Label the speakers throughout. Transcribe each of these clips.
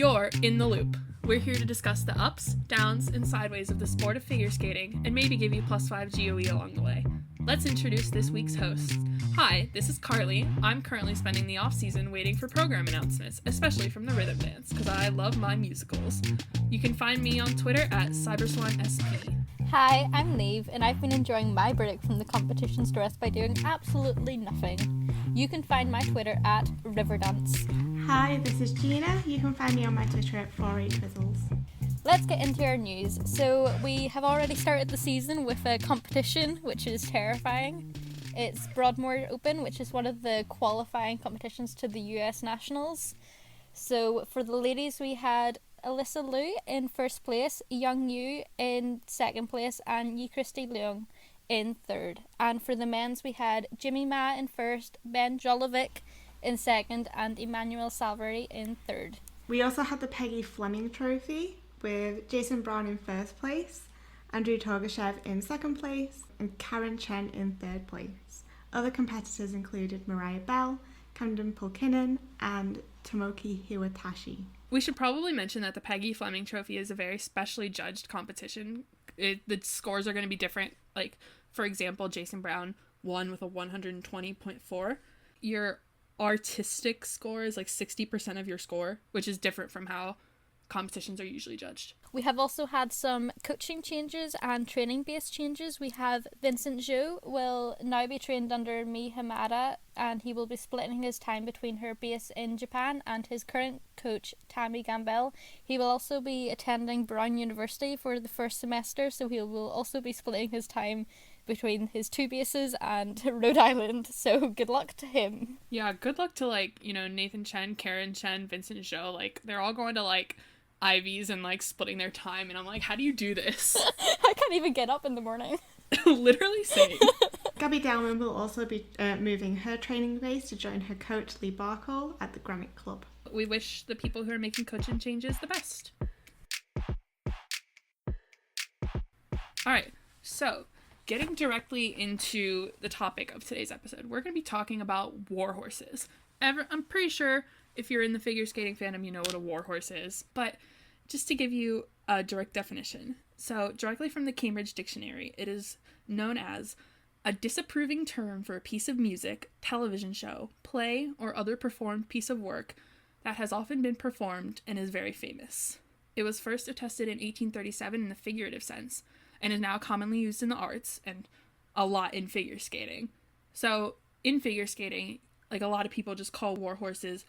Speaker 1: You're in the loop. We're here to discuss the ups, downs, and sideways of the sport of figure skating and maybe give you +5 GOE along the way. Let's introduce this week's hosts. Hi, this is Carly. I'm currently spending the off-season waiting for program announcements, especially from the rhythm dance, because I love my musicals. You can find me on Twitter at CyberswanSP.
Speaker 2: Hi, I'm Niamh, and I've been enjoying my break from the competition stress by doing absolutely nothing. You can find my Twitter at Riverdance.
Speaker 3: Hi, this is Gina. You can find me on my Twitter at 48Twizzles.
Speaker 2: Let's get into our news. So we have already started the season with a competition, which is terrifying. It's Broadmoor Open, which is one of the qualifying competitions to the US Nationals. So for the ladies, we had Alyssa Liu in first place, Young Yu in second place, and Yi Christy Leung in third. And for the men's, we had Jimmy Ma in first, Ben Jolovic in second, and Emmanuel Salvary in third.
Speaker 3: We also had the Peggy Fleming Trophy with Jason Brown in first place, Andrew Torgashev in second place, and Karen Chen in third place. Other competitors included Mariah Bell, Camden Pulkinnon, and Tomoki Hiwatashi.
Speaker 1: We should probably mention that the Peggy Fleming Trophy is a very specially judged competition. The scores are going to be different. Like, for example, Jason Brown won with a 120.4. Your artistic score is like 60% of your score, which is different from how competitions are usually judged.
Speaker 2: We have also had some coaching changes and training-based changes. We have Vincent Zhou will now be trained under Mi Hamada, and he will be splitting his time between her base in Japan and his current coach, Tammy Gambel. He will also be attending Brown University for the first semester, so he will also be splitting his time between his two bases and Rhode Island, so good luck to him.
Speaker 1: Yeah, good luck to, Nathan Chen, Karen Chen, Vincent Zhou. They're all going to, Ivies and, splitting their time, and I'm like, how do you do this?
Speaker 2: I can't even get up in the morning.
Speaker 1: Literally same.
Speaker 3: Gabby Dowman will also be moving her training base to join her coach Lee Barkle at the Granite Club.
Speaker 1: We wish the people who are making coaching changes the best. Alright, so getting directly into the topic of today's episode, we're going to be talking about Warhorses. I'm pretty sure if you're in the figure skating fandom, you know what a warhorse is, but just to give you a direct definition. So, directly from the Cambridge Dictionary, it is known as a disapproving term for a piece of music, television show, play, or other performed piece of work that has often been performed and is very famous. It was first attested in 1837 in the figurative sense, and is now commonly used in the arts and a lot in figure skating. So, in figure skating, a lot of people just call warhorses,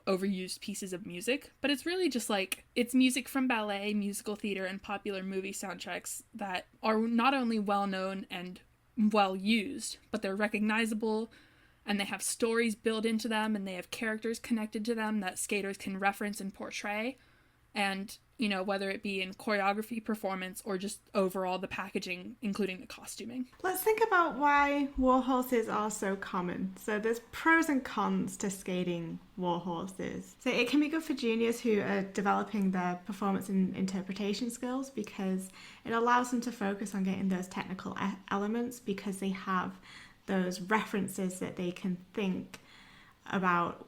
Speaker 1: overused pieces of music, but it's really just it's music from ballet, musical theater, and popular movie soundtracks that are not only well-known and well-used, but they're recognizable, and they have stories built into them, and they have characters connected to them that skaters can reference and portray, and, whether it be in choreography, performance, or just overall the packaging, including the costuming.
Speaker 3: Let's think about why warhorses are so common. So there's pros and cons to skating warhorses. So it can be good for juniors who are developing their performance and interpretation skills because it allows them to focus on getting those technical elements because they have those references that they can think about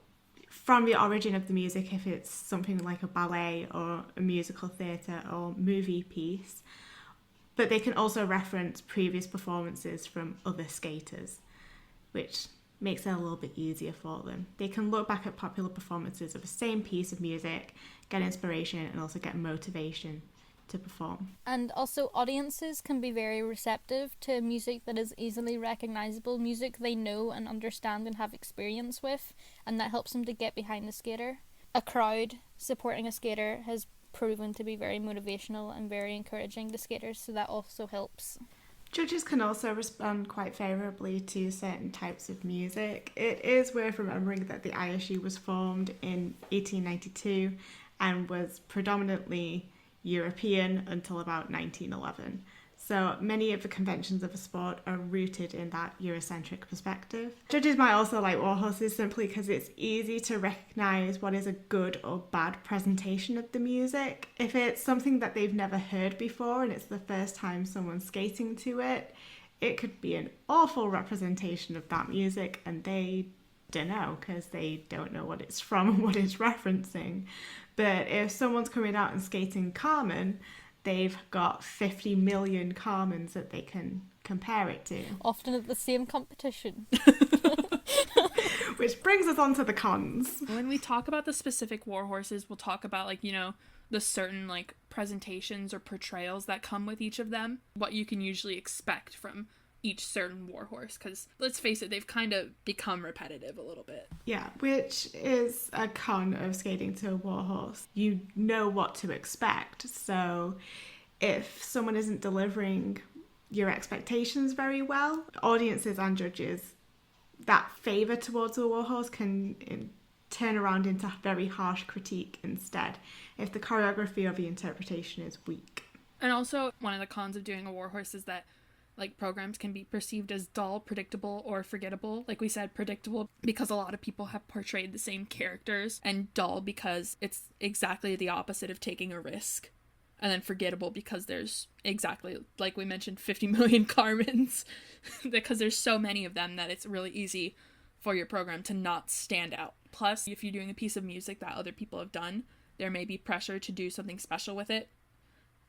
Speaker 3: from the origin of the music, if it's something like a ballet or a musical theatre or movie piece. But they can also reference previous performances from other skaters, which makes it a little bit easier for them. They can look back at popular performances of the same piece of music, get inspiration, and also get motivation to perform.
Speaker 2: And also audiences can be very receptive to music that is easily recognizable, music they know and understand and have experience with, and that helps them to get behind the skater. A crowd supporting a skater has proven to be very motivational and very encouraging to skaters, so that also helps.
Speaker 3: Judges can also respond quite favourably to certain types of music. It is worth remembering that the ISU was formed in 1892 and was predominantly European until about 1911. So many of the conventions of the sport are rooted in that Eurocentric perspective. Judges might also like warhorses simply because it's easy to recognise what is a good or bad presentation of the music. If it's something that they've never heard before and it's the first time someone's skating to it, it could be an awful representation of that music and they don't know, because they don't know what it's from and what it's referencing. But if someone's coming out and skating Carmen, they've got 50 million Carmens that they can compare it to.
Speaker 2: Often at the same competition.
Speaker 3: Which brings us on to the cons.
Speaker 1: When we talk about the specific Warhorses, we'll talk about, like, you know, the certain, like, presentations or portrayals that come with each of them, what you can usually expect from each certain Warhorse, because let's face it, they've kind of become repetitive a little bit.
Speaker 3: Yeah, which is a con of skating to a Warhorse. You know what to expect, so if someone isn't delivering your expectations very well, audiences and judges, that favour towards a Warhorse can turn around into very harsh critique instead if the choreography or the interpretation is weak.
Speaker 1: And also, one of the cons of doing a Warhorse is that, like, programs can be perceived as dull, predictable, or forgettable. Like we said, predictable because a lot of people have portrayed the same characters, and dull because it's exactly the opposite of taking a risk. And then forgettable because there's exactly, like we mentioned, 50 million Carmens, because there's so many of them that it's really easy for your program to not stand out. Plus, if you're doing a piece of music that other people have done, there may be pressure to do something special with it,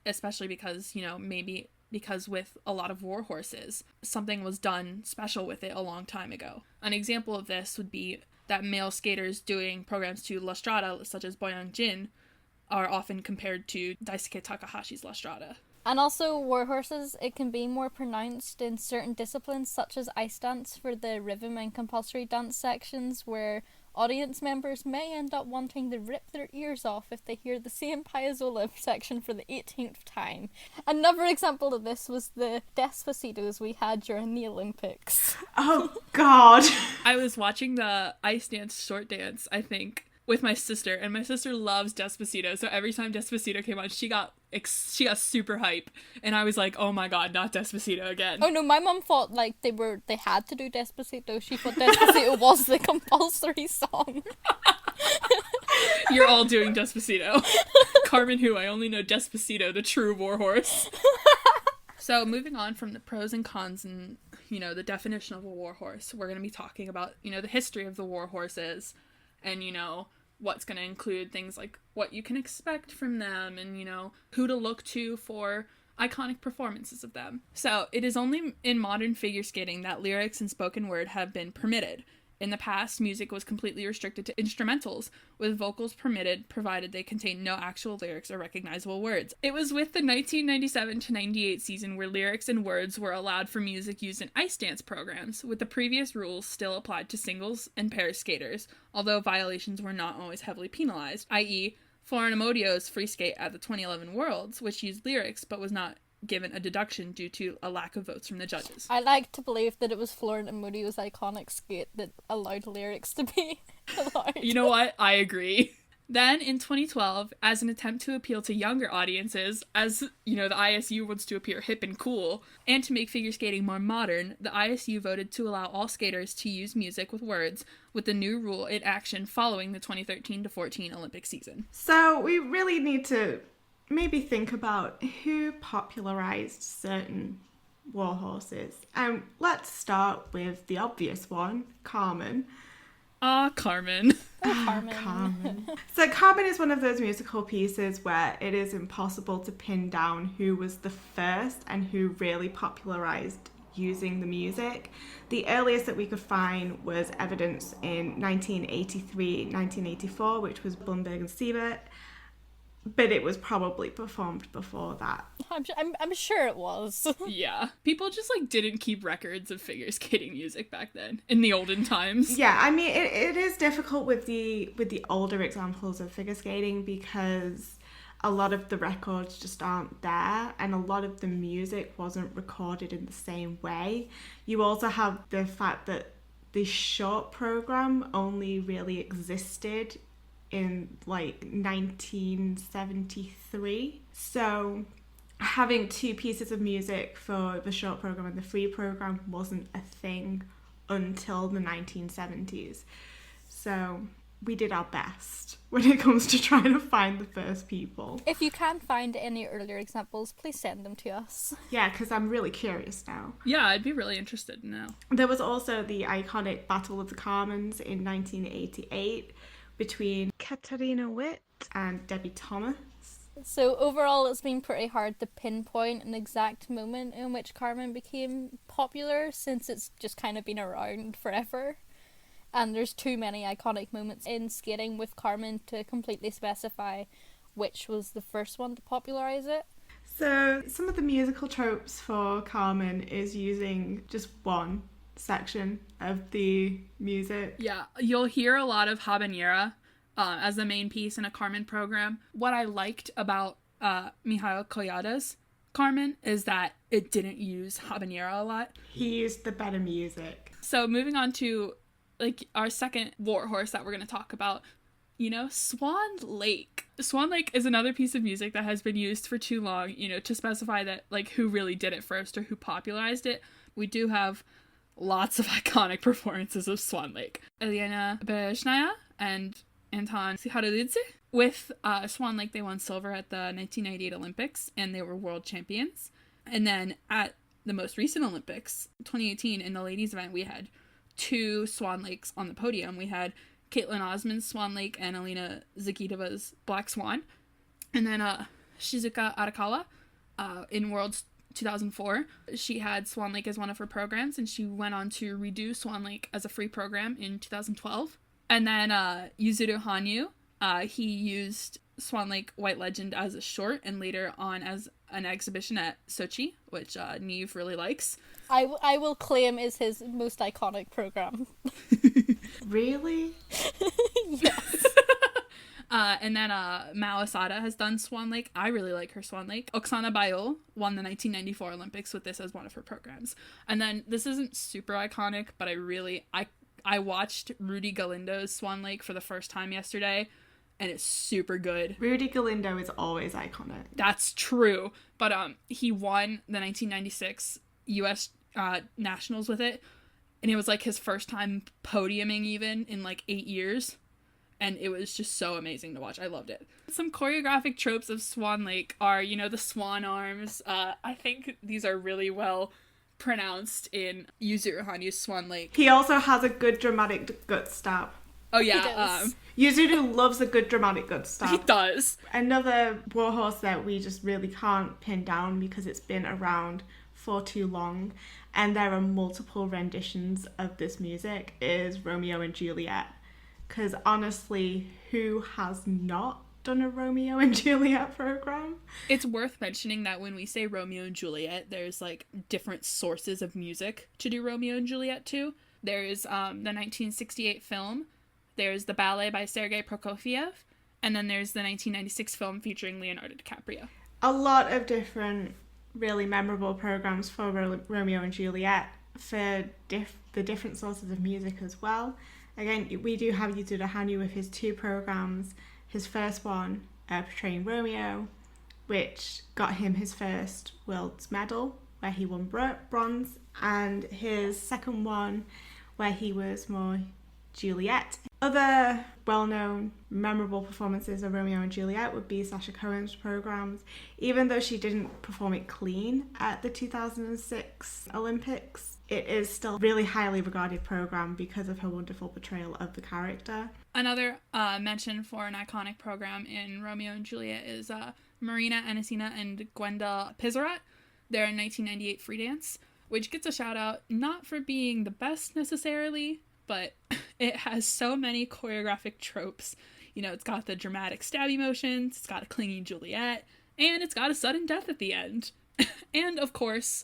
Speaker 1: especially because, you know, maybe because with a lot of Warhorses, something was done special with it a long time ago. An example of this would be that male skaters doing programs to La Strada, such as Boyoung Jin, are often compared to Daisuke Takahashi's La Strada.
Speaker 2: And also, Warhorses, it can be more pronounced in certain disciplines, such as ice dance for the rhythm and compulsory dance sections, where audience members may end up wanting to rip their ears off if they hear the same Piazzolla section for the 18th time. Another example of this was the Despacitos we had during the Olympics.
Speaker 3: Oh, God.
Speaker 1: I was watching the ice dance short dance, I think, with my sister, and my sister loves Despacito, so every time Despacito came on, she got super hype, and I was like, oh my god, not Despacito again.
Speaker 2: Oh no, my mum thought like they had to do Despacito. She thought Despacito was the compulsory song.
Speaker 1: You're all doing Despacito. Carmen who? I only know Despacito, the true Warhorse. So moving on from the pros and cons and, you know, the definition of a Warhorse, we're going to be talking about, you know, the history of the Warhorses, and, you know, what's going to include things like what you can expect from them, and, you know, who to look to for iconic performances of them. So it is only in modern figure skating that lyrics and spoken word have been permitted. In the past, music was completely restricted to instrumentals, with vocals permitted provided they contained no actual lyrics or recognizable words. It was with the 1997 to 98 season where lyrics and words were allowed for music used in ice dance programs, with the previous rules still applied to singles and pair skaters, although violations were not always heavily penalized, i.e., Florin Amodio's free skate at the 2011 Worlds, which used lyrics but was not given a deduction due to a lack of votes from the judges.
Speaker 2: I like to believe that it was Florin Amodio's iconic skate that allowed lyrics to be allowed.
Speaker 1: You know what? I agree. Then, in 2012, as an attempt to appeal to younger audiences, as, you know, the ISU wants to appear hip and cool, and to make figure skating more modern, the ISU voted to allow all skaters to use music with words, with the new rule in action following the 2013-14 Olympic season.
Speaker 3: So we really need to maybe think about who popularized certain Warhorses. Let's start with the obvious one, Carmen.
Speaker 1: Carmen.
Speaker 2: Oh, Carmen.
Speaker 3: Carmen. So Carmen is one of those musical pieces where it is impossible to pin down who was the first and who really popularized using the music. The earliest that we could find was evidence in 1983-1984, which was Blumberg and Siebert. But it was probably performed before that.
Speaker 2: I'm sure it was.
Speaker 1: Yeah. People just, like, didn't keep records of figure skating music back then, in the olden times.
Speaker 3: Yeah, I mean, it is difficult with the older examples of figure skating because a lot of the records just aren't there, and a lot of the music wasn't recorded in the same way. You also have the fact that the short program only really existed in like 1973. So having two pieces of music for the short program and the free program wasn't a thing until the 1970s. So we did our best when it comes to trying to find the first people.
Speaker 2: If you can find any earlier examples, please send them to us.
Speaker 3: Yeah, because I'm really curious now.
Speaker 1: Yeah, I'd be really interested to know.
Speaker 3: There was also the iconic Battle of the Carmens in 1988 between Katarina Witt and Debbie Thomas.
Speaker 2: So overall, it's been pretty hard to pinpoint an exact moment in which Carmen became popular, since it's just kind of been around forever. And there's too many iconic moments in skating with Carmen to completely specify which was the first one to popularise it.
Speaker 3: So some of the musical tropes for Carmen is using just one section of the music.
Speaker 1: Yeah, you'll hear a lot of habanera as the main piece in a Carmen program. What I liked about Mijail Collada's Carmen is that it didn't use habanera a lot.
Speaker 3: He used the better music.
Speaker 1: So moving on to like our second Warhorse that we're going to talk about, Swan Lake. Swan Lake is another piece of music that has been used for too long, to specify that like who really did it first or who popularized it. We do have lots of iconic performances of Swan Lake. Elena Bereshnaya and Anton Siharulidze. With Swan Lake, they won silver at the 1998 Olympics, and they were world champions. And then at the most recent Olympics, 2018, in the ladies event, we had 2 Swan Lakes on the podium. We had Caitlin Osman's Swan Lake and Alina Zakitova's Black Swan. And then Shizuka Arakawa in Worlds 2004, she had Swan Lake as one of her programs, and she went on to redo Swan Lake as a free program in 2012. And then Yuzuru Hanyu, he used Swan Lake White Legend as a short and later on as an exhibition at Sochi, which Niamh really likes.
Speaker 2: I will claim is his most iconic program.
Speaker 3: Really?
Speaker 2: Yes.
Speaker 1: And then Mao Asada has done Swan Lake. I really like her Swan Lake. Oksana Bayol won the 1994 Olympics with this as one of her programs. And then this isn't super iconic, but I watched Rudy Galindo's Swan Lake for the first time yesterday, and it's super good.
Speaker 3: Rudy Galindo is always iconic.
Speaker 1: That's true. But he won the 1996 U.S. Nationals with it, and it was like his first time podiuming even in like 8 years, and it was just so amazing to watch. I loved it. Some choreographic tropes of Swan Lake are, the swan arms. I think these are really well pronounced in Yuzuru Hanyu's Swan Lake.
Speaker 3: He also has a good dramatic gut stab.
Speaker 1: Oh yeah,
Speaker 3: Yuzuru loves a good dramatic gut stab.
Speaker 1: he does.
Speaker 3: Another Warhorse that we just really can't pin down because it's been around for too long, and there are multiple renditions of this music, is Romeo and Juliet. Because honestly, who has not done a Romeo and Juliet program?
Speaker 1: It's worth mentioning that when we say Romeo and Juliet, there's like different sources of music to do Romeo and Juliet to. There's the 1968 film, there's the ballet by Sergei Prokofiev, and then there's the 1996 film featuring Leonardo DiCaprio.
Speaker 3: A lot of different really memorable programs for Romeo and Juliet for the different sources of music as well. Again, we do have Yuzuru Hanyu with his 2 programs. His first one portraying Romeo, which got him his first world's medal, where he won bronze, and his second one, where he was more Juliet. Other well-known, memorable performances of Romeo and Juliet would be Sacha Cohen's programs. Even though she didn't perform it clean at the 2006 Olympics, it is still a really highly regarded program because of her wonderful portrayal of the character.
Speaker 1: Another mention for an iconic program in Romeo and Juliet is Marina Anisina and Gwenda Pizarat. Their 1998 free dance, which gets a shout out not for being the best necessarily, but it has so many choreographic tropes. It's got the dramatic stabby motions, it's got a clinging Juliet, and it's got a sudden death at the end. And of course,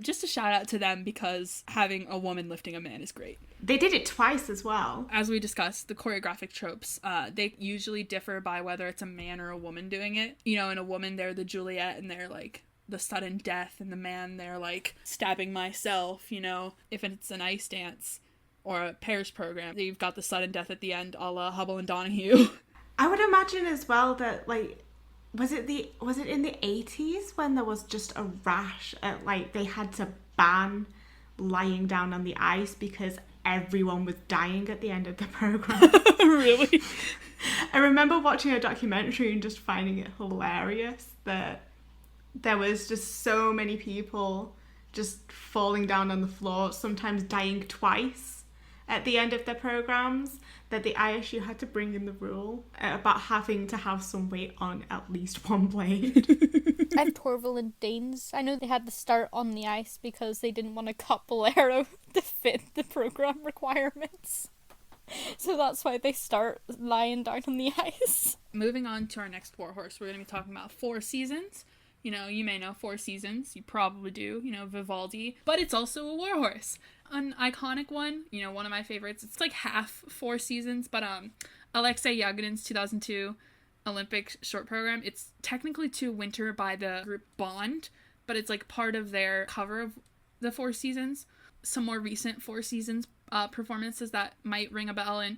Speaker 1: just a shout out to them because having a woman lifting a man is great.
Speaker 3: They did it twice as well.
Speaker 1: As we discussed, the choreographic tropes, they usually differ by whether it's a man or a woman doing it. In a woman, they're the Juliet and they're like the sudden death, and the man, they're like stabbing myself, If it's an ice dance or a pairs program, you've got the sudden death at the end, a la Hubble and Donahue.
Speaker 3: I would imagine as well that, like, was it in the 80s when there was just a rash at, like, they had to ban lying down on the ice because everyone was dying at the end of the program.
Speaker 1: Really?
Speaker 3: I remember watching a documentary and just finding it hilarious that there was just so many people just falling down on the floor, sometimes dying twice at the end of their programs, that the ISU had to bring in the rule about having to have some weight on at least one blade.
Speaker 2: I have Torval and Danes. I know they had to start on the ice because they didn't want a Caballero to fit the program requirements. So that's why they start lying down on the ice.
Speaker 1: Moving on to our next Warhorse, we're going to be talking about Four Seasons. You know, you may know Four Seasons. You probably do. You know, Vivaldi. But it's also a Warhorse. An iconic one. You know, one of my favorites. It's like half Four Seasons. But Alexei Yagonin's 2002 Olympic short program. It's technically to Winter by the group Bond. But it's like part of their cover of the Four Seasons. Some more recent Four Seasons performances that might ring a bell in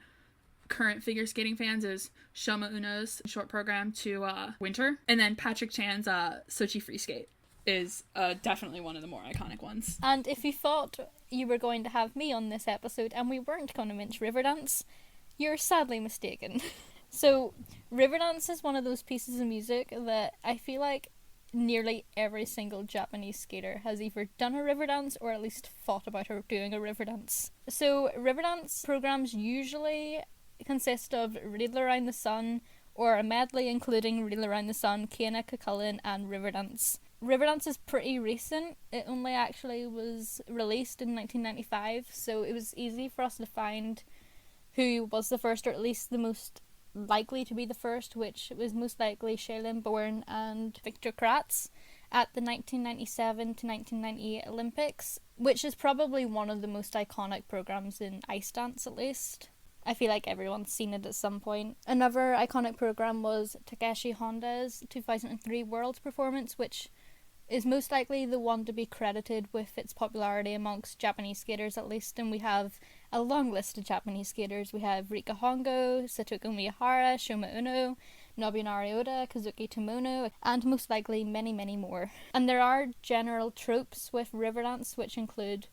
Speaker 1: current figure skating fans is Shoma Uno's short program to Winter, and then Patrick Chan's Sochi free skate is definitely one of the more iconic ones.
Speaker 2: And if you thought you were going to have me on this episode and we weren't going to mention Riverdance, you're sadly mistaken. So Riverdance is one of those pieces of music that I feel like nearly every single Japanese skater has either done a Riverdance or at least thought about doing a Riverdance. So Riverdance programs usually consist of Reel Around the Sun or a medley including Reel Around the Sun, Keina Cuchulainn and Riverdance. Riverdance is pretty recent. It only actually was released in 1995, so it was easy for us to find who was the first, or at least the most likely to be the first, which was most likely Shailene Bourne and Victor Kratz at the 1997 to 1998 Olympics, which is probably one of the most iconic programs in ice dance, at least. I feel like everyone's seen it at some point. Another iconic program was Takeshi Honda's 2003 Worlds performance, which is most likely the one to be credited with its popularity amongst Japanese skaters at least, and we have a long list of Japanese skaters. We have Rika Hongo, Satoku Miyahara, Shoma Uno, Nobunari Oda, Kazuki Tomono, and most likely many, many more. And there are general tropes with Riverdance, which include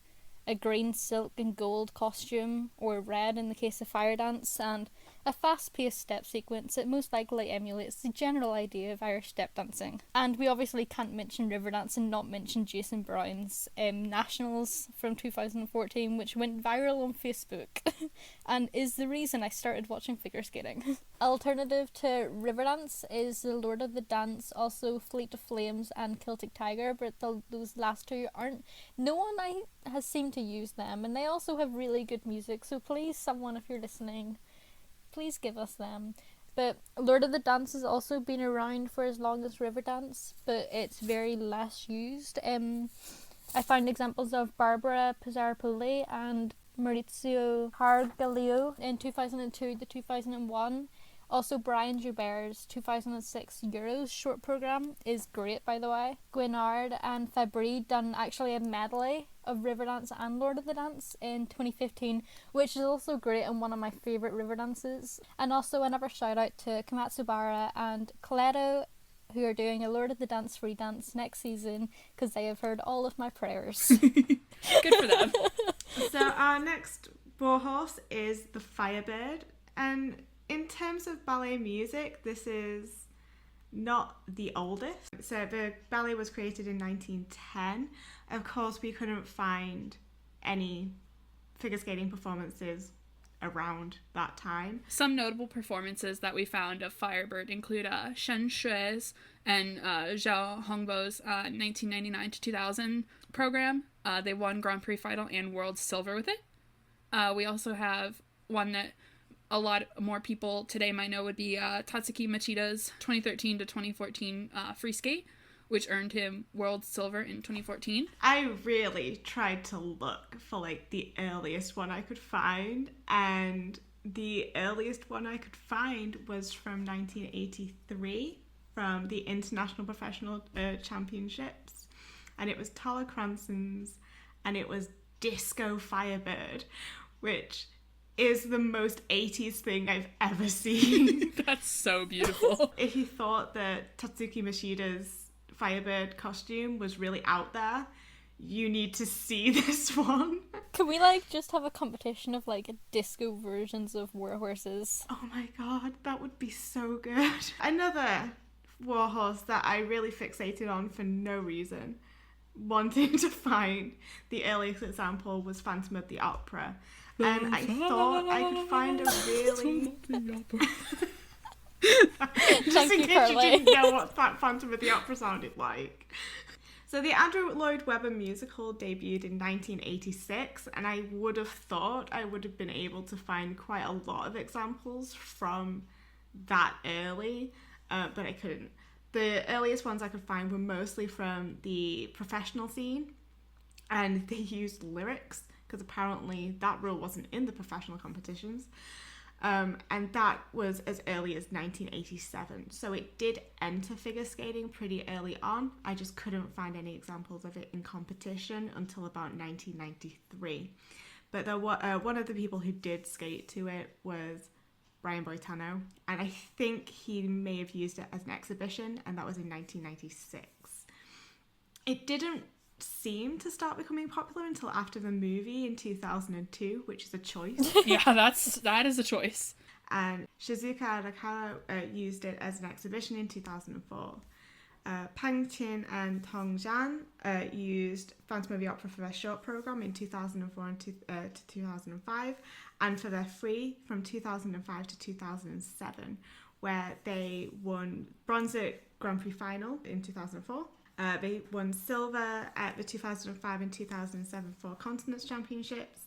Speaker 2: a green silk and gold costume, or red in the case of fire dance, and a fast-paced step sequence that most likely emulates the general idea of Irish step dancing. And we obviously can't mention Riverdance and not mention Jason Brown's Nationals from 2014, which went viral on Facebook and is the reason I started watching figure skating. Alternative to Riverdance is the Lord of the Dance, also Fleet of Flames and Celtic Tiger, but those last two aren't. No one has seemed to use them, and they also have really good music, so please, someone, if you're listening, please give us them. But Lord of the Dance has also been around for as long as Riverdance, but it's very less used. I found examples of Barbara Pizzaropoli and Maurizio Hargaleo in 2002 to 2001. Also, Brian Joubert's 2006 Euros short program is great, by the way. Guinard and Fabry done actually a medley of Riverdance and Lord of the Dance in 2015, which is also great and one of my favourite Riverdances. And also another shout out to Komatsubara and Coleto, who are doing a Lord of the Dance free dance next season, because they have heard all of my prayers.
Speaker 1: Good for them.
Speaker 3: So our next Warhorse is the Firebird, and in terms of ballet music, this is not the oldest. So the ballet was created in 1910. Of course, we couldn't find any figure skating performances around that time.
Speaker 1: Some notable performances that we found of Firebird include Shen Shui's and Zhao Hongbo's 1999 to 2000 program. They won Grand Prix final and World Silver with it. We also have one that a lot more people today might know would be Tatsuki Machida's 2013 to 2014 free skate, which earned him World Silver in 2014.
Speaker 3: I really tried to look for like the earliest one I could find, and the earliest one I could find was from 1983 from the International Professional Championships, and it was Tala Cranson's, and it was Disco Firebird, which is the most 80s thing I've ever seen.
Speaker 1: That's so beautiful.
Speaker 3: If you thought that Tatsuki Machida's Firebird costume was really out there, you need to see this one.
Speaker 2: Can we like just have a competition of like disco versions of Warhorses?
Speaker 3: Oh my god, that would be so good. Another Warhorse that I really fixated on for no reason, wanting to find the earliest example, was Phantom of the Opera. And I thought I could find a really... Just in case you didn't know what Phantom of the Opera sounded like. So the Andrew Lloyd Webber musical debuted in 1986, and I would have thought I would have been able to find quite a lot of examples from that early, but I couldn't. The earliest ones I could find were mostly from the professional scene, and they used lyrics, because apparently that rule wasn't in the professional competitions. And that was as early as 1987. So it did enter figure skating pretty early on. I just couldn't find any examples of it in competition until about 1993. But there were, one of the people who did skate to it was Brian Boitano. And I think he may have used it as an exhibition, and that was in 1996. It didn't seem to start becoming popular until after the movie in 2002, which is a choice.
Speaker 1: Yeah, that is a choice.
Speaker 3: And Shizuka Arakawa used it as an exhibition in 2004. Pang Chin and Tong Zhan used Phantom of the Opera for their short program in 2004 and to 2005, and for their free from 2005 to 2007, where they won bronze at Grand Prix final in 2004. They won silver at the 2005 and 2007 Four Continents Championships,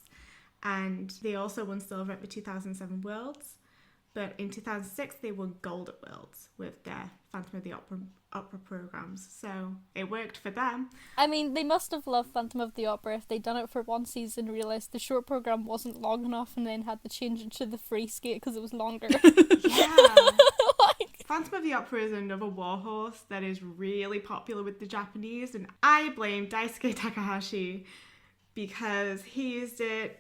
Speaker 3: and they also won silver at the 2007 Worlds. But in 2006, they won gold at Worlds with their Phantom of the Opera programs. So it worked for them.
Speaker 2: I mean, they must have loved Phantom of the Opera if they'd done it for one season, realised the short program wasn't long enough, and then had to change it to the free skate because it was longer.
Speaker 3: Yeah. Phantom of the Opera is another Warhorse that is really popular with the Japanese, and I blame Daisuke Takahashi because he used it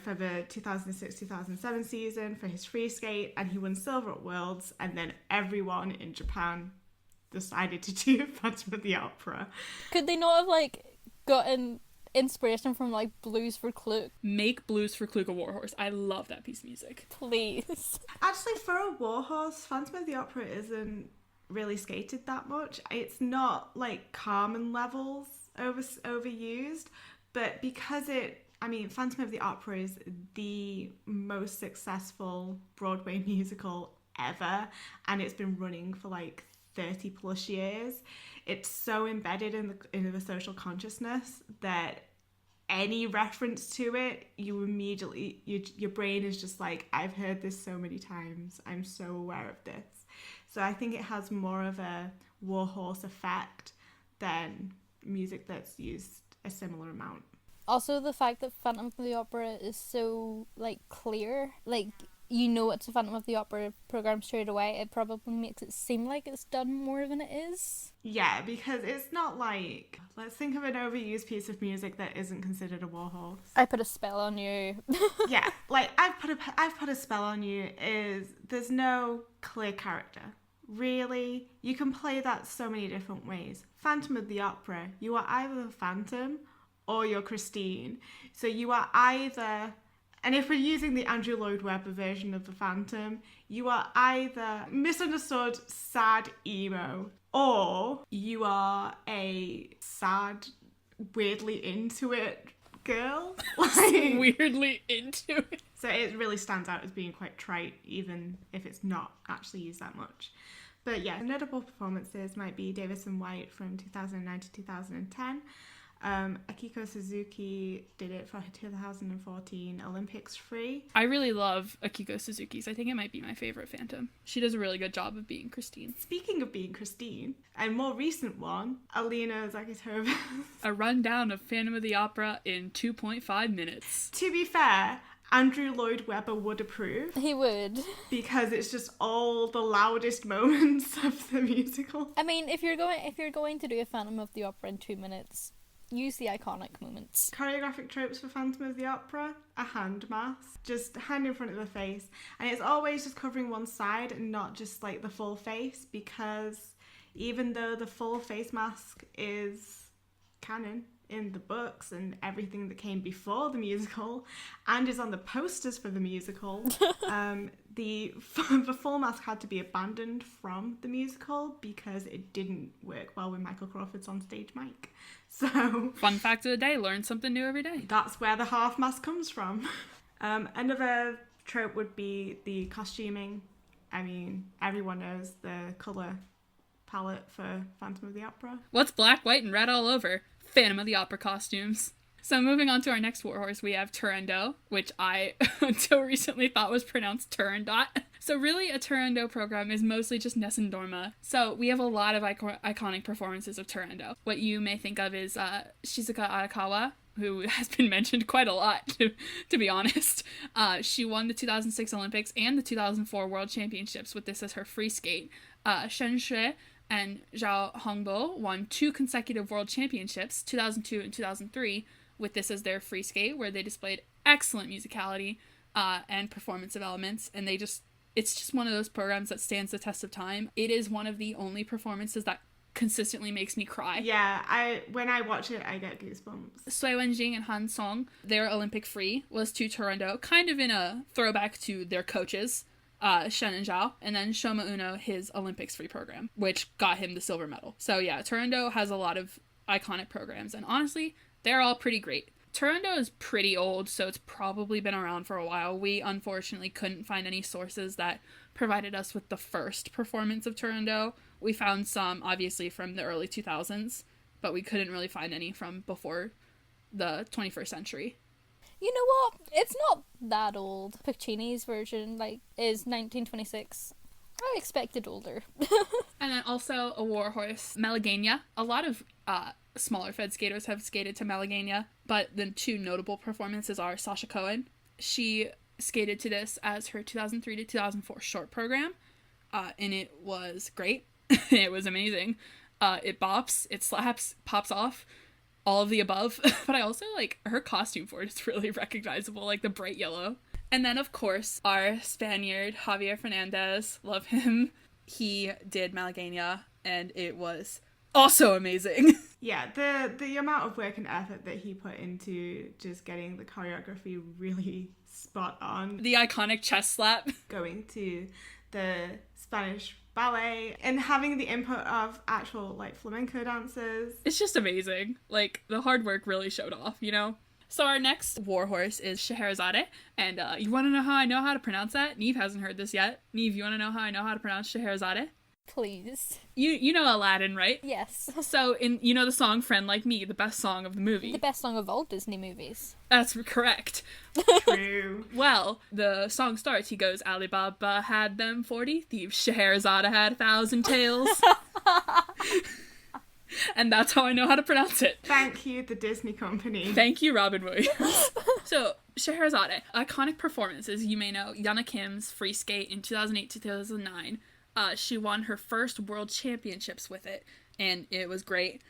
Speaker 3: for the 2006-2007 season for his free skate, and he won silver at Worlds, and then everyone in Japan decided to do Phantom of the Opera.
Speaker 2: Could they not have like gotten inspiration from like Blues for Kluge?
Speaker 1: Make Blues for Kluge a Warhorse. I love that piece of music.
Speaker 2: Please.
Speaker 3: Actually, for a Warhorse, Phantom of the Opera isn't really skated that much. It's not like Carmen levels overused, but because Phantom of the Opera is the most successful Broadway musical ever, and it's been running for like 30 plus years. It's so embedded in the social consciousness that any reference to it, you immediately, your brain is just like, I've heard this so many times, I'm so aware of this. So I think it has more of a Warhorse effect than music that's used a similar amount.
Speaker 2: Also, the fact that Phantom of the Opera is so like clear, like you know it's a Phantom of the Opera program straight away, it probably makes it seem like it's done more than it is.
Speaker 3: Yeah, because it's not like, let's think of an overused piece of music that isn't considered a Warhorse.
Speaker 2: I Put a Spell on You.
Speaker 3: Yeah, like I've put a spell on you is, there's no clear character. Really, you can play that so many different ways. Phantom of the Opera, you are either the Phantom or you're Christine. So you are either, and if we're using the Andrew Lloyd Webber version of the Phantom, you are either misunderstood, sad emo, or you are a sad, weirdly into it girl.
Speaker 1: Weirdly into it.
Speaker 3: So it really stands out as being quite trite, even if it's not actually used that much. But yeah, notable performances might be Davison White from 2009 to 2010. Akiko Suzuki did it for her 2014 Olympics free.
Speaker 1: I really love Akiko Suzuki's. I think it might be my favorite Phantom. She does a really good job of being Christine.
Speaker 3: Speaking of being Christine, a more recent one, Alina Zakitova.
Speaker 1: A rundown of Phantom of the Opera in 2.5 minutes.
Speaker 3: To be fair, Andrew Lloyd Webber would approve.
Speaker 2: He would.
Speaker 3: Because it's just all the loudest moments of the musical.
Speaker 2: I mean, if you're going to do a Phantom of the Opera in 2 minutes, use the iconic moments.
Speaker 3: Choreographic tropes for Phantom of the Opera, a hand mask, just hand in front of the face, and it's always just covering one side and not just like the full face, because even though the full face mask is canon, in the books and everything that came before the musical, and is on the posters for the musical. The full mask had to be abandoned from the musical because it didn't work well with Michael Crawford's on-stage mic. So,
Speaker 1: fun fact of the day, learn something new every day.
Speaker 3: That's where the half mask comes from. Another trope would be the costuming. I mean, everyone knows the colour palette for Phantom of the Opera.
Speaker 1: What's black, white, and red all over? Phantom of the Opera costumes. So moving on to our next warhorse, we have Turandot, which I, until recently, thought was pronounced Turandot. So really, a Turandot program is mostly just Nessun Dorma. So we have a lot of iconic performances of Turandot. What you may think of is Shizuka Arakawa, who has been mentioned quite a lot, to be honest. She won the 2006 Olympics and the 2004 World Championships with this as her free skate. Shen Shui and Zhao Hongbo won 2 consecutive World Championships, 2002 and 2003, with this as their free skate, where they displayed excellent musicality and performance of elements, and it's just one of those programs that stands the test of time. It is one of the only performances that consistently makes me cry.
Speaker 3: Yeah, when I watch it, I get goosebumps.
Speaker 1: Sui Wenjing and Han Song, their Olympic free was to Turandot, kind of in a throwback to their coaches, Shen and Zhao, and then Shoma Uno, his Olympics free program, which got him the silver medal. So yeah, Turandot has a lot of iconic programs, and honestly, they're all pretty great. Turandot is pretty old, so it's probably been around for a while. We unfortunately couldn't find any sources that provided us with the first performance of Turandot. We found some, obviously, from the early 2000s, but we couldn't really find any from before the 21st century.
Speaker 2: You know what? It's not that old. Puccini's version, is 1926. I expected older.
Speaker 1: And then also a warhorse, Malagueña. A lot of smaller fed skaters have skated to Malagueña, but the 2 notable performances are Sasha Cohen. She skated to this as her 2003 to 2004 short program, and it was great. It was amazing. It bops, it slaps, pops off, all of the above. But I also her costume for it is really recognizable, the bright yellow. And then, of course, our Spaniard, Javier Fernandez, love him. He did Malagueña, and it was also amazing.
Speaker 3: Yeah, the amount of work and effort that he put into just getting the choreography really spot on.
Speaker 1: The iconic chest slap.
Speaker 3: Going to the Spanish ballet and having the input of actual flamenco dancers.
Speaker 1: It's just amazing. The hard work really showed off, you know? So our next warhorse is Scheherazade, and you want to know how I know how to pronounce that? Niamh hasn't heard this yet. Niamh, you want to know how I know how to pronounce Scheherazade?
Speaker 2: Please.
Speaker 1: You know Aladdin, right?
Speaker 2: Yes.
Speaker 1: So the song Friend Like Me, the best song of the movie.
Speaker 2: The best song of all Disney movies.
Speaker 1: That's correct.
Speaker 3: True.
Speaker 1: Well, the song starts, he goes, Alibaba had them 40 thieves, Scheherazade had 1,000 tales. And that's how I know how to pronounce it.
Speaker 3: Thank you, the Disney company.
Speaker 1: Thank you, Robin Williams. So, Scheherazade. Iconic performances. You may know Yana Kim's free skate in 2008 to 2009. She won her first world championships with it, and it was great.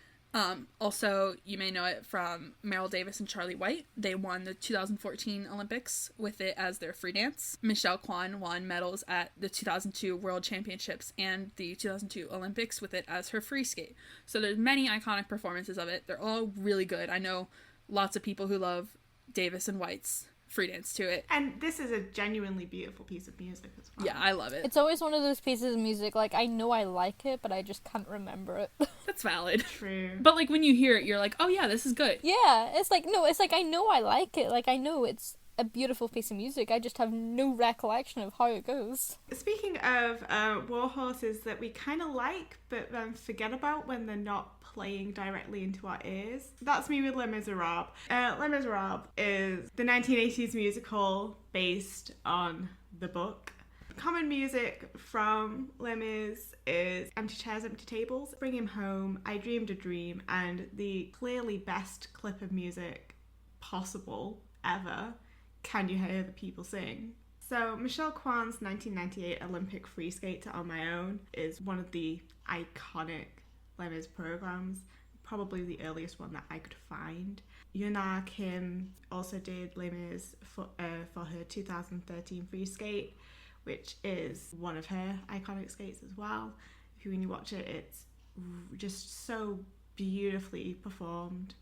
Speaker 1: Also, you may know it from Meryl Davis and Charlie White. They won the 2014 Olympics with it as their free dance. Michelle Kwan won medals at the 2002 World Championships and the 2002 Olympics with it as her free skate. So there's many iconic performances of it. They're all really good. I know lots of people who love Davis and White's free dance to it.
Speaker 3: And this is a genuinely beautiful piece of music as well.
Speaker 1: Yeah, I love it.
Speaker 2: It's always one of those pieces of music, I know I like it, but I just can't remember it.
Speaker 1: That's valid.
Speaker 3: True.
Speaker 1: But when you hear it, you're like, oh yeah, this is good.
Speaker 2: Yeah, it's I know I like it. I know it's a beautiful piece of music. I just have no recollection of how it goes.
Speaker 3: Speaking of warhorses that we kind of like, but then forget about when they're not playing directly into our ears, that's me with Les Miserables. Les Miserables is the 1980s musical based on the book. Common music from Les Mis is Empty Chairs, Empty Tables, Bring Him Home, I Dreamed a Dream, and the clearly best clip of music possible ever, Can You Hear the People Sing? So Michelle Kwan's 1998 Olympic free skate to On My Own is one of the iconic Les Mis programs, probably the earliest one that I could find. Yuna Kim also did Les Mis for her 2013 free skate, which is one of her iconic skates as well. When you watch it, it's just so beautifully performed.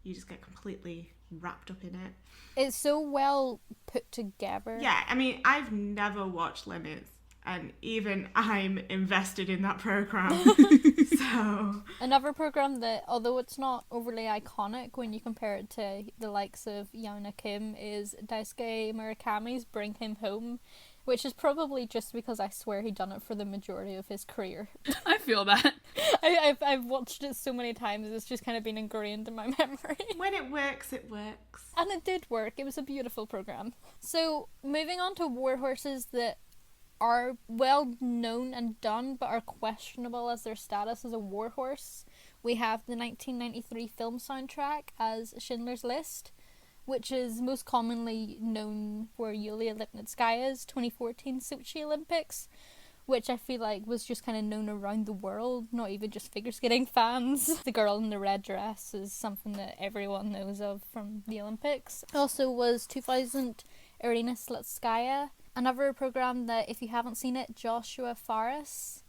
Speaker 3: you just get completely wrapped up in it.
Speaker 2: It's so well put together.
Speaker 3: Yeah, I mean, I've never watched Limits, and even I'm invested in that program. So
Speaker 2: Another program that, although it's not overly iconic when you compare it to the likes of Yana Kim, is Daisuke Murakami's Bring Him Home, which is probably just because I swear he done it for the majority of his career.
Speaker 1: I feel that.
Speaker 2: I've watched it so many times, it's just kind of been ingrained in my memory.
Speaker 3: when it works, it works.
Speaker 2: And it did work. It was a beautiful program. So, moving on to Warhorses that are well known and done but are questionable as their status as a warhorse. We have the 1993 film soundtrack as Schindler's List, which is most commonly known for Yulia Lipnitskaya's 2014 Sochi Olympics, which I feel like was just kind of known around the world, not even just figure skating fans. The girl in the red dress is something that everyone knows of from the Olympics. Also was 2000 Irina Slutskaya. Another program that, if you haven't seen it, Joshua Faris.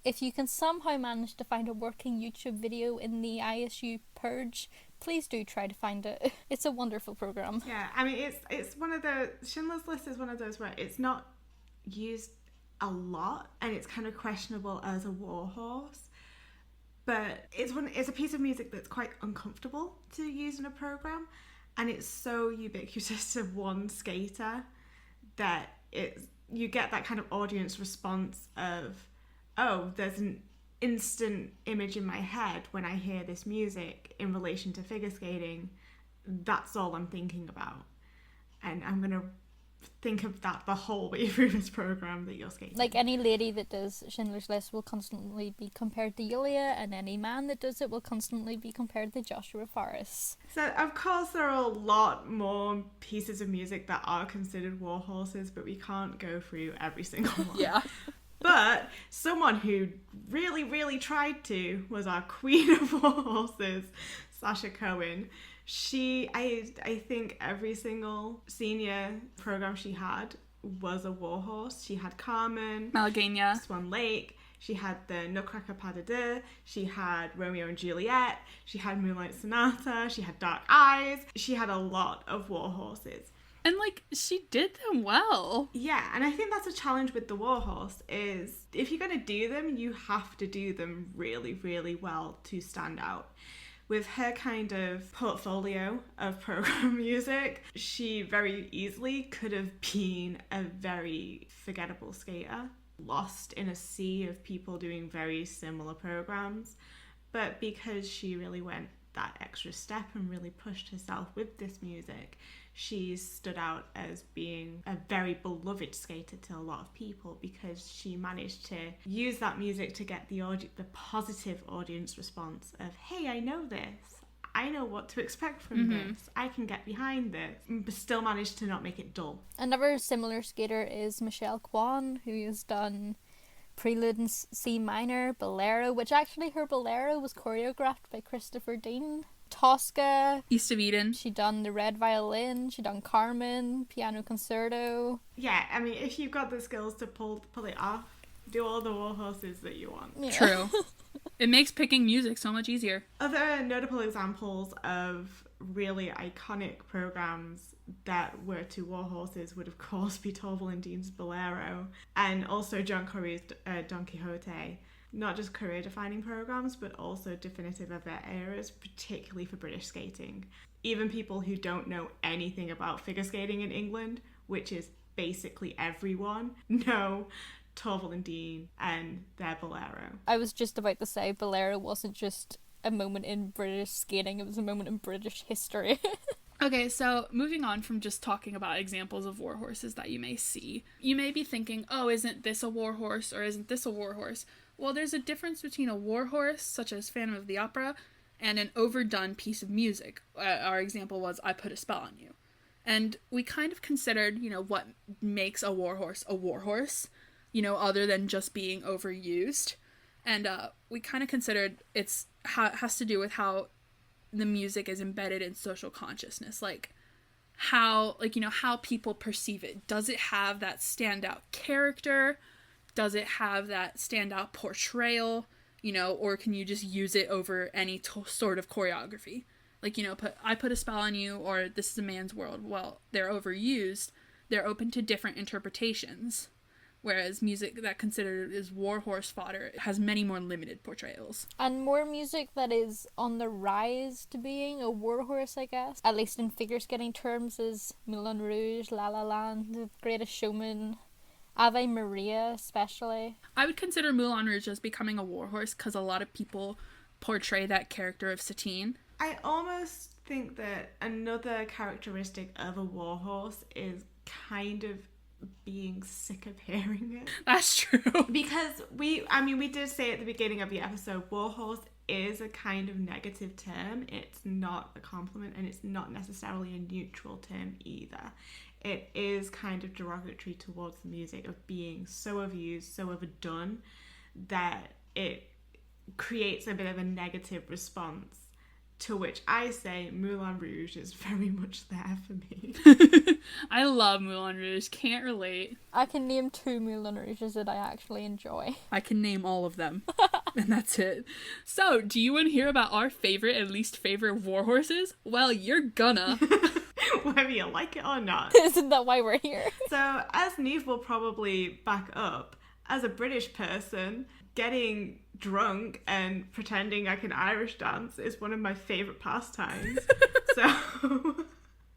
Speaker 2: If you can somehow manage to find a working YouTube video in the ISU Purge, please do try to find it. It's a wonderful program.
Speaker 3: Yeah, I mean, it's one of the... Schindler's List is one of those where it's not used a lot, and it's kind of questionable as a warhorse. But it's a piece of music that's quite uncomfortable to use in a program, and it's so ubiquitous to one skater that you get that kind of audience response of, oh, there's an instant image in my head when I hear this music in relation to figure skating. That's all I'm thinking about. And I'm going to think of that the whole way through this program that you're skating.
Speaker 2: Like, any lady that does Schindler's List will constantly be compared to Yulia, and any man that does it will constantly be compared to Joshua Faris.
Speaker 3: So, of course, there are a lot more pieces of music that are considered warhorses, but we can't go through every single one.
Speaker 1: Yeah.
Speaker 3: But someone who really, really tried to was our queen of warhorses, Sasha Cohen. I think every single senior program she had was a warhorse. She had Carmen,
Speaker 1: Malagueña,
Speaker 3: Swan Lake. She had the Nutcracker Pas de Deux. She had Romeo and Juliet. She had Moonlight Sonata. She had Dark Eyes. She had a lot of warhorses.
Speaker 1: And, like, she did them well.
Speaker 3: Yeah, and I think that's a challenge with the warhorse is if you're going to do them, you have to do them really, really well to stand out. With her kind of portfolio of program music, she very easily could have been a very forgettable skater, lost in a sea of people doing very similar programs. But because she really went that extra step and really pushed herself with this music, she stood out as being a very beloved skater to a lot of people because she managed to use that music to get the positive audience response of, hey, I know this. I know what to expect from this. I can get behind this. But still managed to not make it dull.
Speaker 2: Another similar skater is Michelle Kwan, who has done Prelude in C minor, Bolero, which actually her Bolero was choreographed by Christopher Dean. Tosca,
Speaker 1: East of Eden.
Speaker 2: She done the Red Violin, she done Carmen, Piano Concerto.
Speaker 3: Yeah, I mean, if you've got the skills to pull it off, do all the warhorses that you want.
Speaker 2: Yeah.
Speaker 1: True. It makes picking music so much easier.
Speaker 3: Other notable examples of really iconic programs that were to warhorses would of course be Torval and Dean's Bolero and also John Corrie's Don Quixote. Not just career-defining programs, but also definitive of their eras, particularly for British skating. Even people who don't know anything about figure skating in England, which is basically everyone, know Torval and Dean and their Bolero.
Speaker 2: I was just about to say, Bolero wasn't just a moment in British skating, it was a moment in British history.
Speaker 1: Okay, so moving on from just talking about examples of warhorses that you may see, you may be thinking, oh, isn't this a warhorse or isn't this a warhorse? Well, there's a difference between a warhorse, such as Phantom of the Opera, and an overdone piece of music. Our example was I Put a Spell on You. And we kind of considered, what makes a warhorse, other than just being overused. And we kind of considered it has to do with how the music is embedded in social consciousness. How people perceive it. Does it have that standout character? Does it have that standout portrayal, or can you just use it over any sort of choreography? like, you know, I put a spell on you, or this is a man's world. Well, they're overused. They're open to different interpretations. Whereas music that considered is warhorse fodder has many more limited portrayals.
Speaker 2: And more music that is on the rise to being a warhorse, I guess. At least in figure skating terms, is Moulin Rouge, La La Land, The Greatest Showman, Ave Maria especially.
Speaker 1: I would consider Moulin Rouge as becoming a warhorse because a lot of people portray that character of Satine.
Speaker 3: I almost think that another characteristic of a warhorse is kind of being sick of hearing it.
Speaker 1: That's true.
Speaker 3: Because we did say at the beginning of the episode, warhorse is a kind of negative term. It's not a compliment, and it's not necessarily a neutral term either. It is kind of derogatory towards the music of being so overused, so overdone, that it creates a bit of a negative response. To which I say Moulin Rouge is very much there for me.
Speaker 1: I love Moulin Rouge. Can't relate.
Speaker 2: I can name 2 Moulin Rouges that I actually enjoy.
Speaker 1: I can name all of them. And that's it. So, do you want to hear about our favorite and least favorite warhorses? Well, you're gonna.
Speaker 3: Whether you like it or not.
Speaker 2: Isn't that why we're here?
Speaker 3: So, as Niamh will probably back up, as a British person, getting drunk and pretending I can Irish dance is one of my favourite pastimes. So,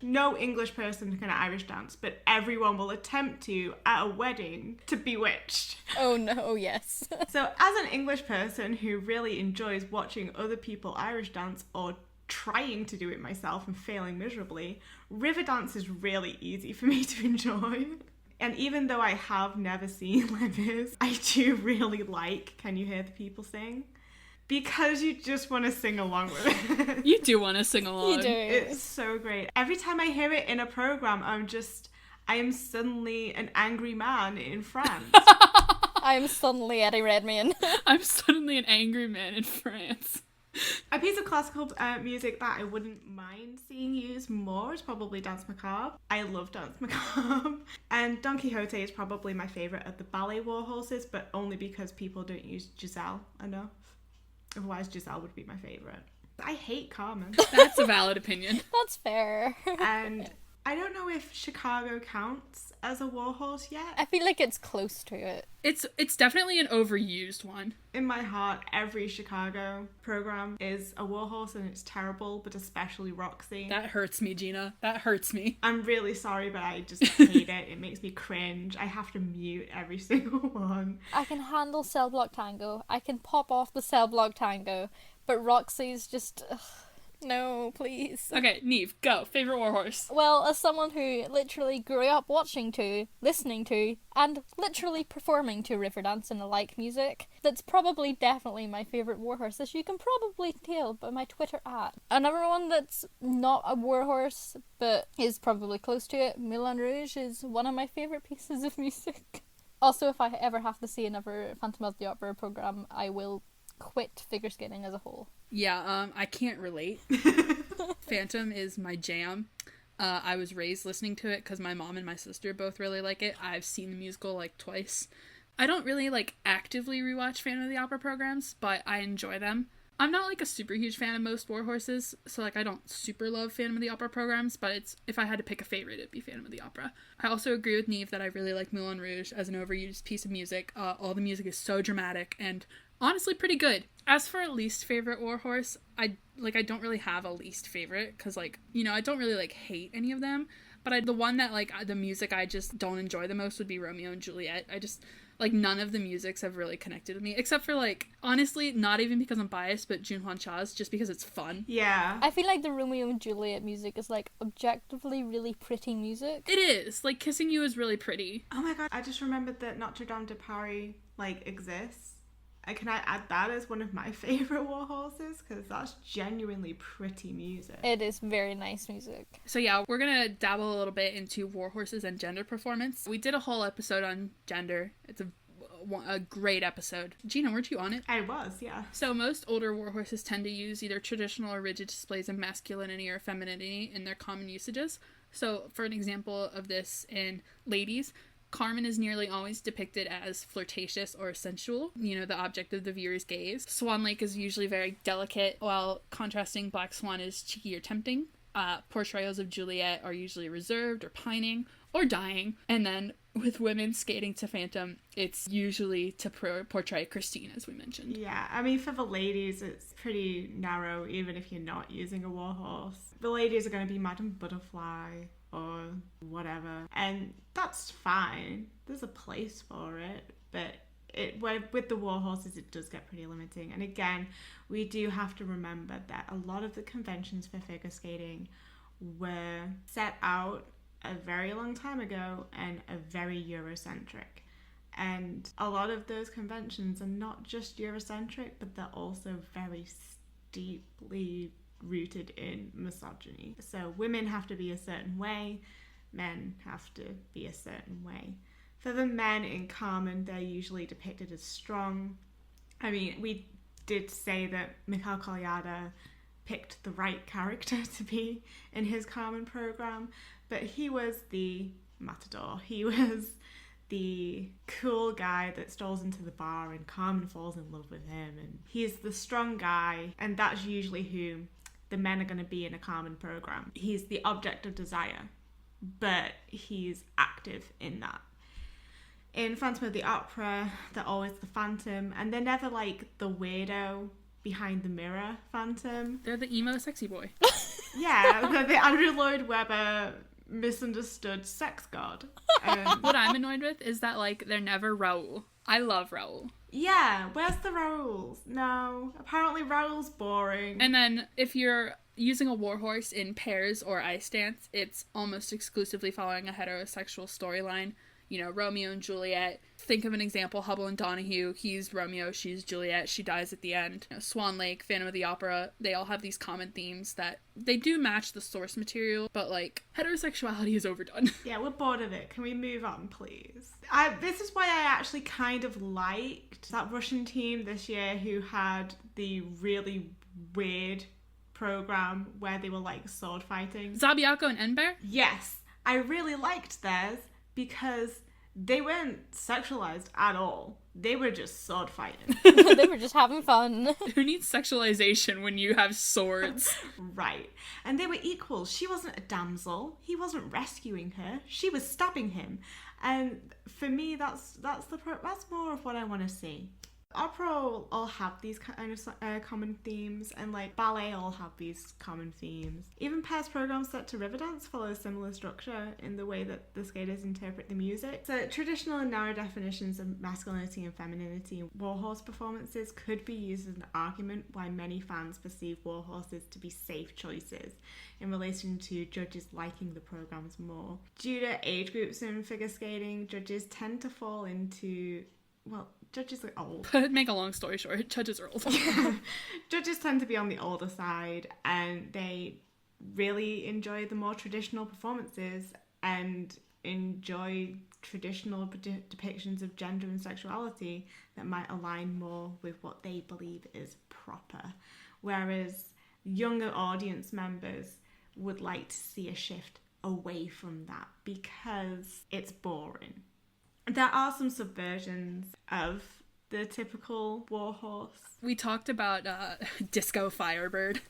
Speaker 3: no English person can Irish dance, but everyone will attempt to at a wedding to Bewitched.
Speaker 2: Oh no, yes.
Speaker 3: So, as an English person who really enjoys watching other people Irish dance or trying to do it myself and failing miserably, river dance is really easy for me to enjoy. And even though I have never seen Les Mis, I do really like Can You Hear the People Sing? Because you just want to sing along with it.
Speaker 1: You do want to sing along.
Speaker 2: You do.
Speaker 3: It's so great. Every time I hear it in a program, I am suddenly an angry man in France.
Speaker 2: I am suddenly Eddie Redmayne.
Speaker 1: I'm suddenly an angry man in France.
Speaker 3: A piece of classical music that I wouldn't mind seeing used more is probably Danse Macabre. I love Danse Macabre. And Don Quixote is probably my favourite of the ballet warhorses, but only because people don't use Giselle enough. Otherwise, Giselle would be my favourite. I hate Carmen.
Speaker 1: That's a valid opinion.
Speaker 2: That's fair.
Speaker 3: And I don't know if Chicago counts as a warhorse yet.
Speaker 2: I feel like it's close to it.
Speaker 1: It's definitely an overused one.
Speaker 3: In my heart, every Chicago program is a warhorse, and it's terrible, but especially Roxy.
Speaker 1: That hurts me, Gina. That hurts me.
Speaker 3: I'm really sorry, but I just hate it. It makes me cringe. I have to mute every single one.
Speaker 2: I can handle Cell Block Tango. I can pop off the Cell Block Tango. But Roxy's just... no, please.
Speaker 1: Okay, Niamh, go. Favorite warhorse.
Speaker 2: Well, as someone who literally grew up watching to, listening to, and literally performing to Riverdance and the like music, that's probably definitely my favourite warhorse, as you can probably tell by my Twitter @. Another one that's not a warhorse, but is probably close to it, Moulin Rouge, is one of my favourite pieces of music. Also, if I ever have to see another Phantom of the Opera programme, I will quit figure skating as a whole.
Speaker 1: Yeah, I can't relate. Phantom is my jam. I was raised listening to it because my mom and my sister both really like it. I've seen the musical like twice. I don't really like actively rewatch Phantom of the Opera programs, but I enjoy them. I'm not like a super huge fan of most warhorses, so like I don't super love Phantom of the Opera programs, but it's if I had to pick a favorite, it'd be Phantom of the Opera. I also agree with Niamh that I really like Moulin Rouge as an overused piece of music. All the music is so dramatic and honestly pretty good. As for a least favorite warhorse, I don't really have a least favorite because I don't really like hate any of them, but the one that the music I just don't enjoy the most would be Romeo and Juliet. I just none of the musics have really connected with me except for honestly not even because I'm biased, but Junhwan Cha's, just because it's fun.
Speaker 3: Yeah.
Speaker 2: I feel like the Romeo and Juliet music is objectively really pretty music.
Speaker 1: It is. Kissing You is really pretty.
Speaker 3: Oh my god, I just remembered that Notre Dame de Paris exists. Can I add that as one of my favourite warhorses? Because that's genuinely pretty music.
Speaker 2: It is very nice music.
Speaker 1: So yeah, we're going to dabble a little bit into warhorses and gender performance. We did a whole episode on gender. It's a great episode. Gina, weren't you on it?
Speaker 3: I was, yeah.
Speaker 1: So most older warhorses tend to use either traditional or rigid displays of masculinity or femininity in their common usages. So for an example of this in ladies, Carmen is nearly always depicted as flirtatious or sensual, the object of the viewer's gaze. Swan Lake is usually very delicate, while contrasting Black Swan is cheeky or tempting. Portrayals of Juliet are usually reserved or pining or dying, and then with women skating to Phantom, it's usually to portray Christine, as we mentioned.
Speaker 3: Yeah, I mean, for the ladies, it's pretty narrow, even if you're not using a warhorse. The ladies are going to be Madame Butterfly or whatever, and that's fine. There's a place for it, but with the warhorses, it does get pretty limiting. And again, we do have to remember that a lot of the conventions for figure skating were set out a very long time ago and are very Eurocentric. And a lot of those conventions are not just Eurocentric, but they're also very deeply rooted in misogyny. So women have to be a certain way, men have to be a certain way. For the men in Carmen, they're usually depicted as strong. I mean, we did say that Mikhail Kolyada picked the right character to be in his Carmen program, but he was the matador. He was the cool guy that strolls into the bar and Carmen falls in love with him, and he's the strong guy, and that's usually who the men are going to be in a Carmen program. He's the object of desire, but he's active in that. In Phantom of the Opera, they're always the Phantom, and they're never like the weirdo behind the mirror Phantom.
Speaker 1: They're the emo sexy boy.
Speaker 3: Yeah, they're the Andrew Lloyd Webber misunderstood sex god.
Speaker 1: What I'm annoyed with is that, like, they're never Raoul. I love Raoul.
Speaker 3: Yeah, where's the Raoul's? No, apparently Raoul's boring.
Speaker 1: And then if you're using a warhorse in pairs or ice dance, it's almost exclusively following a heterosexual storyline. Romeo and Juliet. Think of an example, Hubble and Donahue. He's Romeo, she's Juliet, she dies at the end. Swan Lake, Phantom of the Opera, they all have these common themes that they do match the source material, but, like, heterosexuality is overdone.
Speaker 3: Yeah, we're bored of it. Can we move on, please? This is why I actually kind of liked that Russian team this year who had the really weird program where they were, like, sword fighting.
Speaker 1: Zabiako and Enber?
Speaker 3: Yes, I really liked theirs because they weren't sexualized at all. They were just sword fighting.
Speaker 2: They were just having fun.
Speaker 1: Who needs sexualization when you have swords?
Speaker 3: Right. And they were equals. She wasn't a damsel. He wasn't rescuing her. She was stabbing him. And for me, that's more of what I want to see. Opera all have these kind of common themes, and like ballet all have these common themes. Even pairs programs set to Riverdance follow a similar structure in the way that the skaters interpret the music. So traditional and narrow definitions of masculinity and femininity in Warhorse performances could be used as an argument why many fans perceive Warhorses to be safe choices in relation to judges liking the programs more. Due to age groups in figure skating, judges tend to fall into, well, judges are old.
Speaker 1: Make a long story short, judges are old.
Speaker 3: Judges tend to be on the older side, and they really enjoy the more traditional performances and enjoy traditional depictions of gender and sexuality that might align more with what they believe is proper. Whereas younger audience members would like to see a shift away from that because it's boring. There are some subversions of the typical warhorse.
Speaker 1: We talked about Disco Firebird,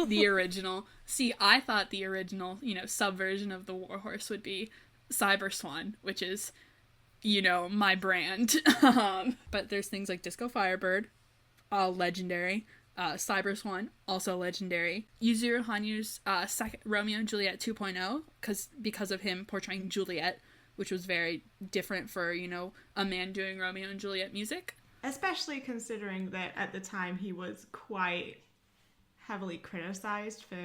Speaker 1: the original. See, I thought the original, subversion of the warhorse would be Cyber Swan, which is, my brand. But there's things like Disco Firebird, legendary. Cyber Swan, also legendary. Yuzuru Hanyu's second Romeo and Juliet 2.0, because of him portraying Juliet, which was very different for, a man doing Romeo and Juliet music.
Speaker 3: Especially considering that at the time he was quite heavily criticized for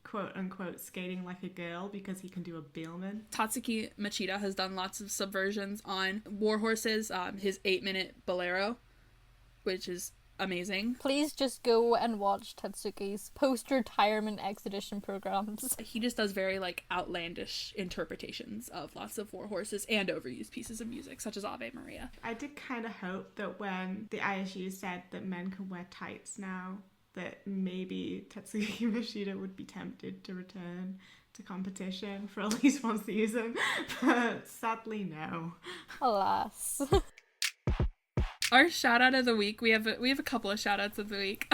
Speaker 3: quote-unquote skating like a girl because he can do a Bielman.
Speaker 1: Tatsuki Machida has done lots of subversions on Warhorses, his 8-minute Bolero, which is amazing.
Speaker 2: Please just go and watch Tatsuki's post-retirement exhibition programs.
Speaker 1: He just does very, outlandish interpretations of lots of Warhorses and overused pieces of music, such as Ave Maria.
Speaker 3: I did kind of hope that when the ISU said that men can wear tights now, that maybe Tatsuki Machida would be tempted to return to competition for at least one season, but sadly no.
Speaker 2: Alas.
Speaker 1: Our shout out of the week, we have a couple of shout outs of the week.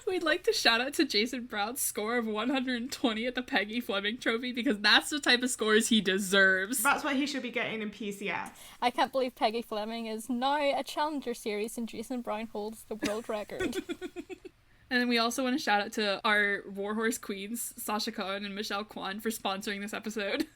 Speaker 1: We'd like to shout out to Jason Brown's score of 120 at the Peggy Fleming Trophy, because that's the type of scores he deserves.
Speaker 3: That's what he should be getting in PCS.
Speaker 2: I can't believe Peggy Fleming is now a Challenger Series and Jason Brown holds the world record.
Speaker 1: And then we also want to shout out to our Warhorse queens, Sasha Cohen and Michelle Kwan, for sponsoring this episode.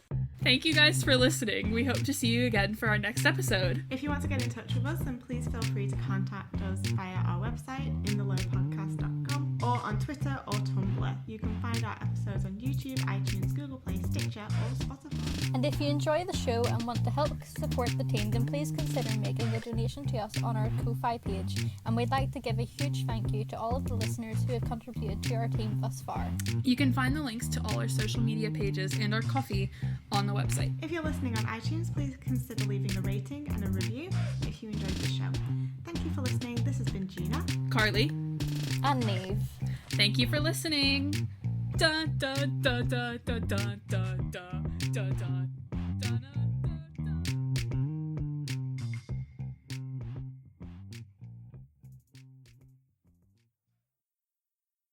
Speaker 1: Thank you guys for listening. We hope to see you again for our next episode.
Speaker 3: If you want to get in touch with us, then please feel free to contact us via our website, inthelowpodcast.com, or on Twitter or Tumblr. You can find our episodes on YouTube, iTunes, Google Play, Stitcher, or Spotify.
Speaker 2: And if you enjoy the show and want to help support the team, then please consider making a donation to us on our Ko-Fi page. And we'd like to give a huge thank you to all of the listeners who have contributed to our team thus far.
Speaker 1: You can find the links to all our social media pages and our coffee on the website.
Speaker 3: If you're listening on iTunes, please consider leaving a rating and a review if you enjoyed the show. Thank you for listening. This has been Gina,
Speaker 1: Carly,
Speaker 2: And Niamh.
Speaker 1: thank you for listening. Da da da da da da da da da da da da.